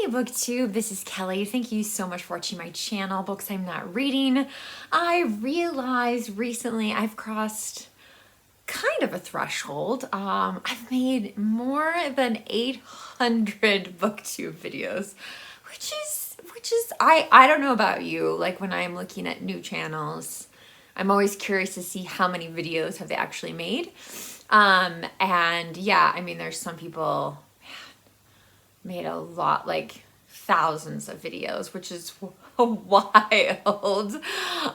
Hey booktube, this is Kelly. Thank you so much for watching my channel, Books I'm Not Reading. I realized recently I've crossed kind of a threshold. I've made more than 800 booktube videos, which is I don't know about you, like when I'm looking at new channels, I'm always curious to see how many videos have they actually made. And yeah, I mean, there's some people made a lot, like thousands of videos, which is wild.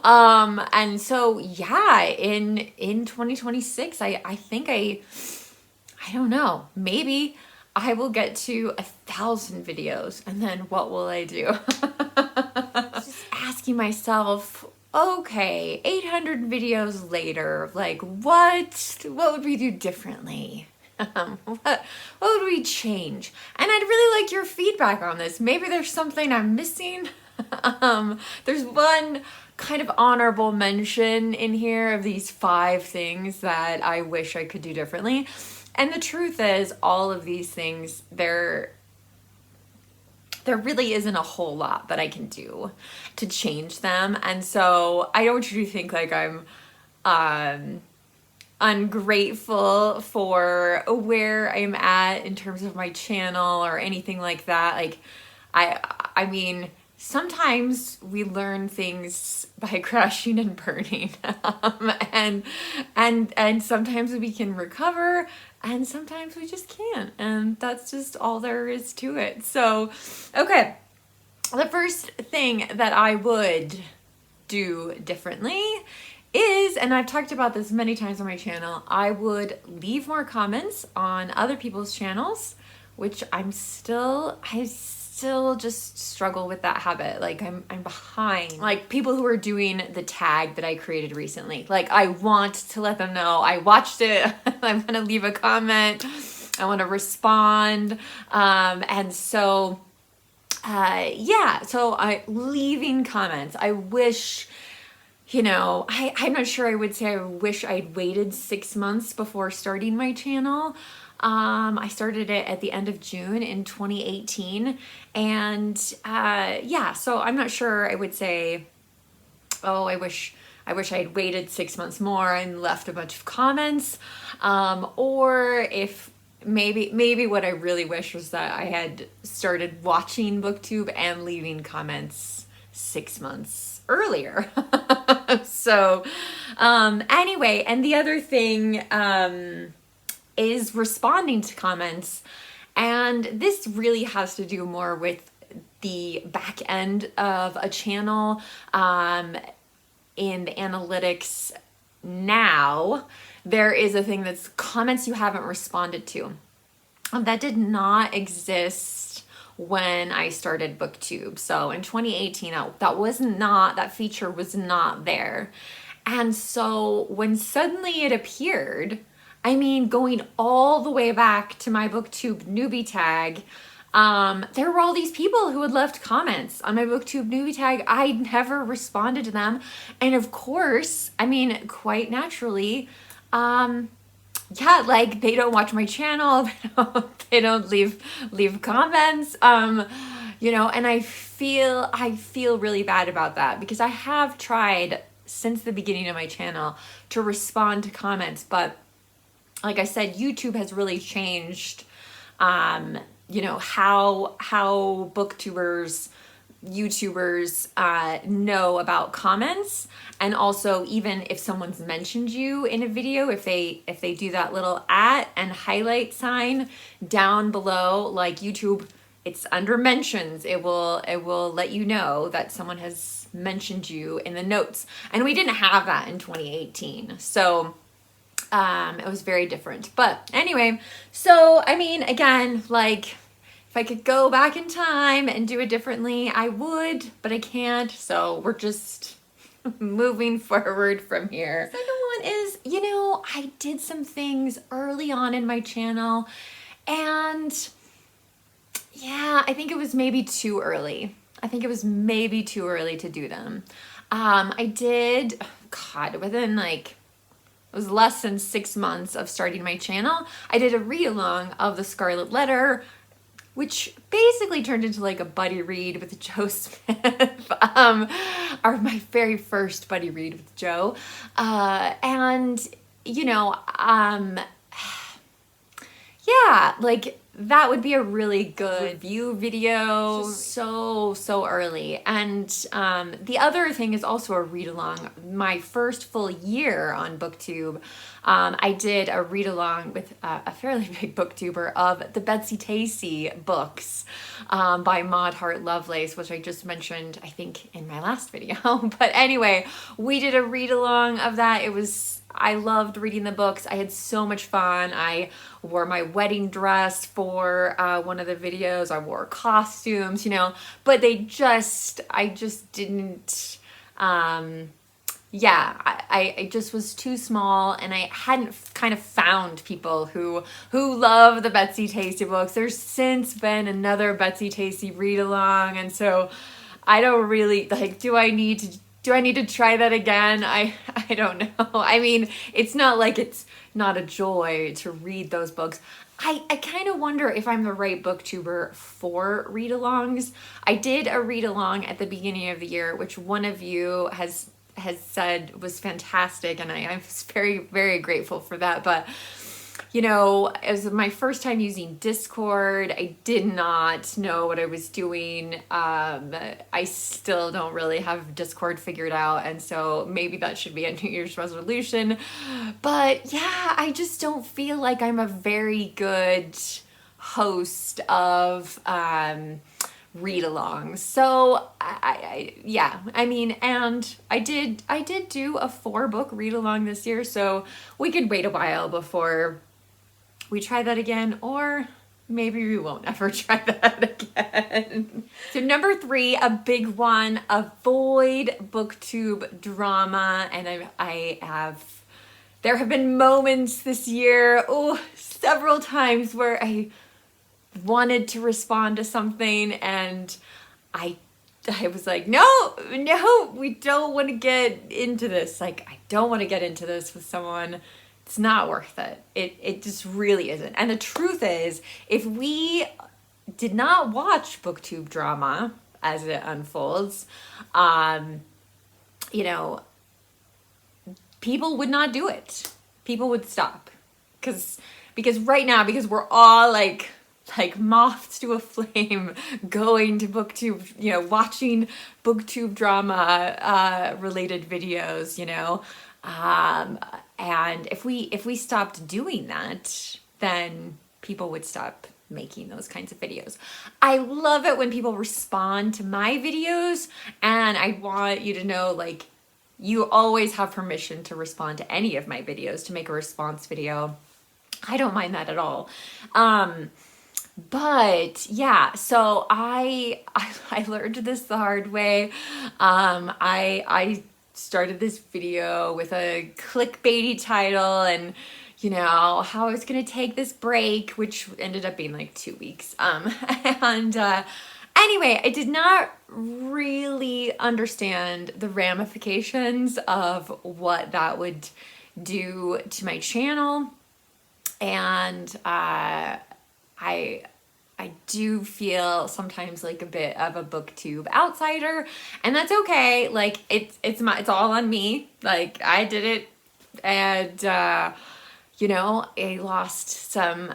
And so yeah, in 2026, I think I don't know, maybe I will get to 1,000 videos, and then what will I do? Just asking myself, okay, 800 videos later, like what would we do differently? What would we change? And I'd really like your feedback on this. Maybe there's something I'm missing. There's one kind of honorable mention in here of these 5 things that I wish I could do differently. And the truth is, all of these things, there really isn't a whole lot that I can do to change them. And so I don't want you to think like I'm ungrateful for where I'm at in terms of my channel or anything like that. Like I mean, sometimes we learn things by crashing and burning. And sometimes we can recover, and sometimes we just can't. And that's just all there is to it. So, okay. The first thing that I would do differently is, and I've talked about this many times on my channel, I would leave more comments on other people's channels, which I still just struggle with that habit. Like I'm behind. Like people who are doing the tag that I created recently. Like I want to let them know I watched it. I want to leave a comment. I want to respond. And so, yeah, so leaving comments. I wish, you know, I'm not sure I would say I wish I'd waited 6 months before starting my channel. I started it at the end of June in 2018. And yeah, so I'm not sure I would say, oh, I wish I'd waited 6 months more and left a bunch of comments. Or if maybe what I really wish was that I had started watching BookTube and leaving comments 6 months earlier. So anyway, and the other thing is responding to comments, and this really has to do more with the back end of a channel in the analytics. Now there is a thing that's comments you haven't responded to. That did not exist when I started BookTube. So in 2018, that feature was not there. And so when suddenly it appeared, I mean, going all the way back to my BookTube newbie tag, there were all these people who had left comments on my BookTube newbie tag. I never responded to them. And of course, I mean, quite naturally, yeah, like they don't watch my channel, they don't leave comments, you know, and I feel really bad about that, because I have tried since the beginning of my channel to respond to comments, but like I said, YouTube has really changed, you know, how booktubers, YouTubers know about comments. And also, even if someone's mentioned you in a video, if they do that little @ and highlight sign down below, like YouTube, it's under mentions, it will let you know that someone has mentioned you in the notes. And we didn't have that in 2018. So it was very different. But anyway, so I mean, again, like if I could go back in time and do it differently, I would, but I can't. So we're just moving forward from here. The second one is, you know, I did some things early on in my channel, and yeah, I think it was maybe too early. I think it was maybe too early to do them. I did, God, within like, it was less than 6 months of starting my channel, I did a read along of The Scarlet Letter. which basically turned into like a buddy read with Joe Smith, or my very first buddy read with Joe. And, you know, yeah, like that would be a really good review video. So early. And the other thing is also a read along. My first full year on booktube, I did a read along with a fairly big booktuber of the Betsy Tacy books by Maud Hart Lovelace, which I just mentioned, I think, in my last video. But anyway, we did a read along of that. I loved reading the books. I had so much fun. I wore my wedding dress for one of the videos. I wore costumes, you know, but I just didn't, yeah, I just was too small, and I hadn't kind of found people who love the Betsy Tacy books. There's since been another Betsy Tacy read along, and so I don't really, like, do I need to try that again? I don't know. I mean, it's not like it's not a joy to read those books. I kind of wonder if I'm the right booktuber for read-alongs. I did a read-along at the beginning of the year, which one of you has said was fantastic, and I'm very, very grateful for that. But you know, it was my first time using Discord. I did not know what I was doing. I still don't really have Discord figured out, and so maybe that should be a New Year's resolution. But yeah, I just don't feel like I'm a very good host of read-alongs. So yeah, I mean, and I did do a 4-book read-along this year, so we could wait a while before we try that again, or maybe we won't ever try that again. So number 3, a big one, avoid booktube drama. And there have been moments this year, several times where I wanted to respond to something, and I was like, no, we don't want to get into this. Like, I don't want to get into this with someone. It's not worth it. It just really isn't. And the truth is, if we did not watch booktube drama as it unfolds, you know, people would not do it. People would stop. Because right now, because we're all like moths to a flame, going to booktube, you know, watching booktube drama related videos, you know. And if we stopped doing that, then people would stop making those kinds of videos. I love it when people respond to my videos, and I want you to know, like, you always have permission to respond to any of my videos, to make a response video. I don't mind that at all. But yeah, so I learned this the hard way. I started this video with a clickbaity title, and you know, how I was gonna take this break, which ended up being like 2 weeks. And anyway, I did not really understand the ramifications of what that would do to my channel. And I do feel sometimes like a bit of a booktube outsider, and that's okay. Like, it's all on me. Like, I did it, and you know, I lost some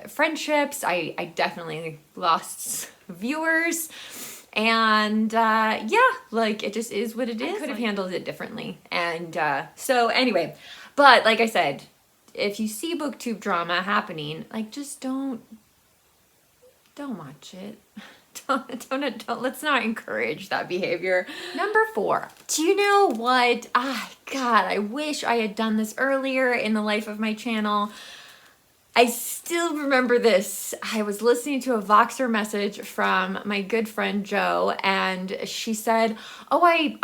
friendships. I definitely lost viewers, and yeah, like, it just is what it is. I could have handled it differently, and so anyway, but like I said, if you see booktube drama happening, like, just don't watch it. Don't, let's not encourage that behavior. Number 4, do you know what? God, I wish I had done this earlier in the life of my channel. I still remember this. I was listening to a Voxer message from my good friend Jo, and she said, I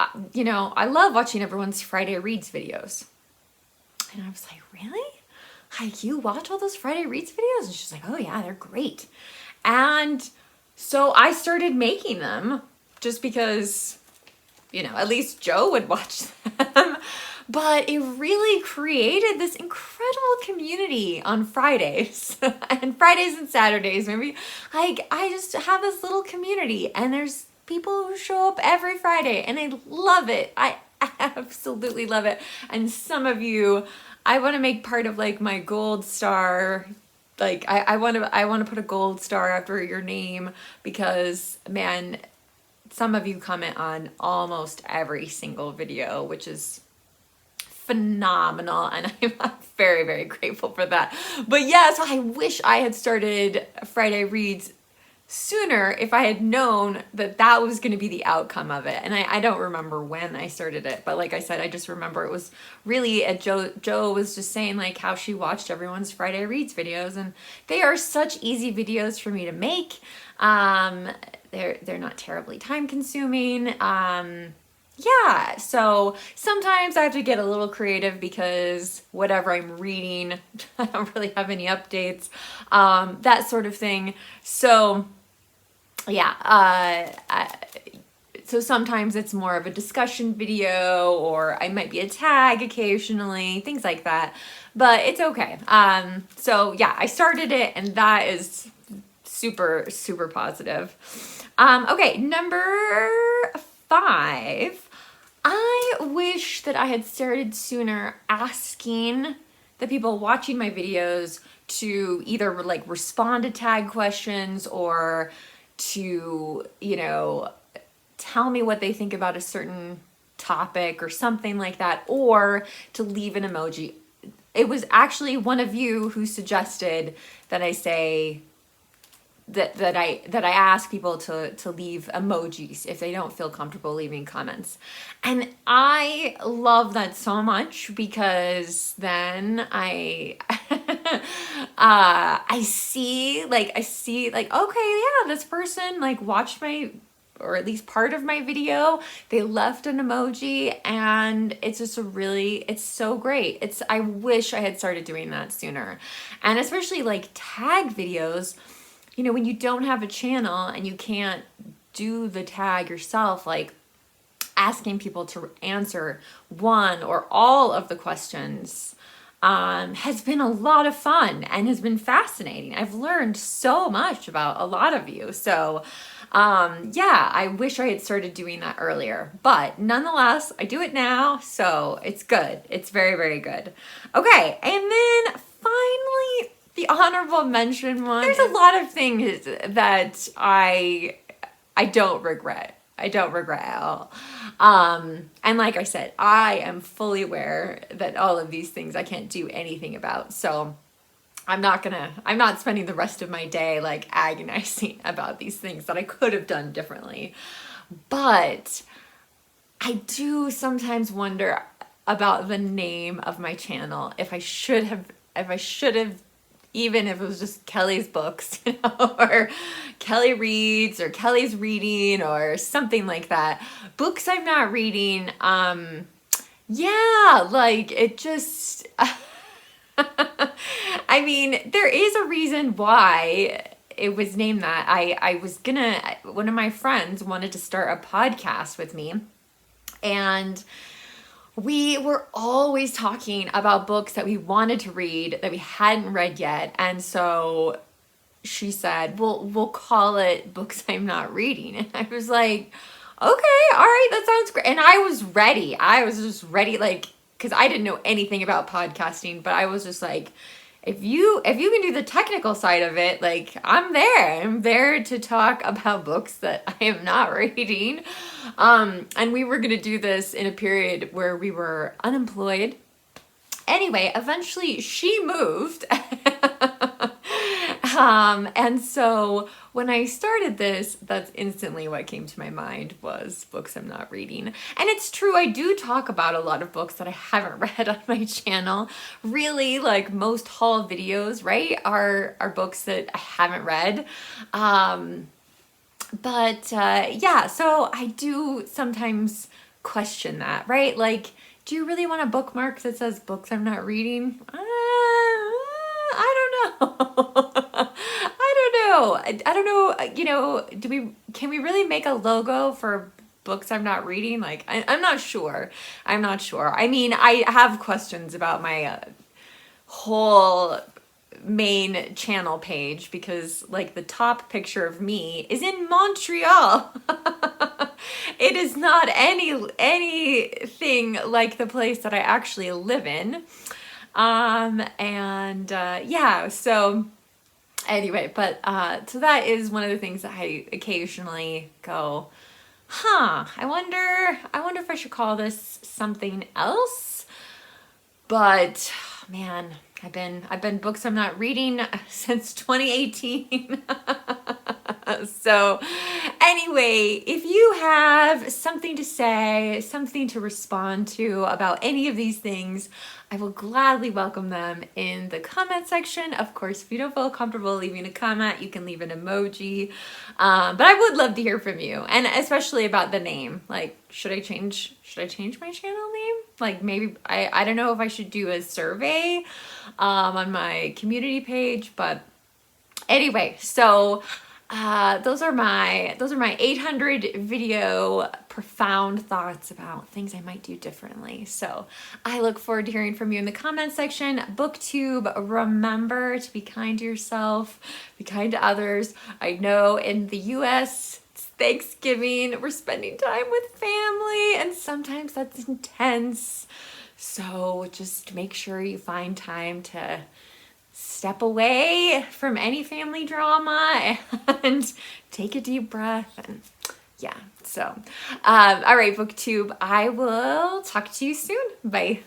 love watching everyone's Friday Reads videos. And I was like, really? Like, you watch all those Friday Reads videos? And she's like, oh yeah, they're great. And so I started making them just because, you know, at least Jo would watch them. but it really created this incredible community on Fridays and Fridays and Saturdays. Maybe like I just have this little community, and there's people who show up every Friday, and I love it. I absolutely love it. And some of you, I want to make part of like my gold star. Like I want to put a gold star after your name, because man, some of you comment on almost every single video, which is phenomenal, and I'm very, very grateful for that. But yeah, so I wish I had started Friday Reads sooner if I had known that that was going to be the outcome of it. And I don't remember when I started it, but like I said, I just remember it was really Joe was just saying like how she watched everyone's Friday Reads videos, and they are such easy videos for me to make. They're not terribly time consuming. Yeah, so sometimes I have to get a little creative because whatever I'm reading, I don't really have any updates, that sort of thing. So yeah, so sometimes it's more of a discussion video, or I might be a tag occasionally, things like that, but it's okay. So yeah, I started it, and that is super, super positive. Okay, number 5. I wish that I had started sooner asking the people watching my videos to either like respond to tag questions, or to, you know, tell me what they think about a certain topic or something like that, or to leave an emoji. It was actually one of you who suggested that I say that I ask people to leave emojis if they don't feel comfortable leaving comments. And I love that so much, because then I I see like, okay, yeah, this person like watched my, or at least part of my video, they left an emoji, and it's just it's so great. I wish I had started doing that sooner. And especially like tag videos, you know, when you don't have a channel and you can't do the tag yourself, like asking people to answer one or all of the questions has been a lot of fun and has been fascinating. I've learned so much about a lot of you. So yeah, I wish I had started doing that earlier, but nonetheless, I do it now. So it's good. It's very, very good. Okay. And then finally, the honorable mention one. There's a lot of things that I don't regret. I don't regret at all. And like I said, I am fully aware that all of these things I can't do anything about. So I'm not spending the rest of my day like agonizing about these things that I could have done differently. But I do sometimes wonder about the name of my channel. If I should have, even if it was just Kelly's books, you know, or Kelly Reads, or Kelly's Reading, or something like that. Books I'm Not Reading. Yeah, like it just, I mean, there is a reason why it was named that. One of my friends wanted to start a podcast with me, and we were always talking about books that we wanted to read that we hadn't read yet. And so she said, well, we'll call it Books I'm Not Reading. And I was like, okay, all right, that sounds great. And I was ready. I was just ready, like, because I didn't know anything about podcasting, but I was just like, if you can do the technical side of it, like I'm there to talk about books that I am not reading. And we were going to do this in a period where we were unemployed. Anyway, eventually she moved. And so when I started this, that's instantly what came to my mind was Books I'm Not Reading. And it's true, I do talk about a lot of books that I haven't read on my channel. Really, like most haul videos, right, are books that I haven't read. Yeah, so I do sometimes question that, right? Like, do you really want a bookmark that says Books I'm Not Reading? I don't know. I don't know. You know, can we really make a logo for books I'm not reading. Like, I'm not sure. I'm not sure. I mean, I have questions about my whole main channel page because like the top picture of me is in Montreal. It is not anything like the place that I actually live in. Yeah, so anyway, but so that is one of the things that I occasionally go, I wonder if I should call this something else. But man, I've been books I'm not reading since 2018. So anyway, if you have something to say, something to respond to about any of these things, I will gladly welcome them in the comment section. Of course, if you don't feel comfortable leaving a comment, you can leave an emoji. But I would love to hear from you, and especially about the name. Like, should I change my channel name? Like, maybe I don't know if I should do a survey on my community page, but anyway, so those are my 800 video profound thoughts about things I might do differently. So I look forward to hearing from you in the comment section. BookTube, remember to be kind to yourself, be kind to others. I know in the US, it's Thanksgiving, we're spending time with family, and sometimes that's intense. So just make sure you find time to step away from any family drama and take a deep breath. And yeah, so all right, BookTube, I will talk to you soon. Bye.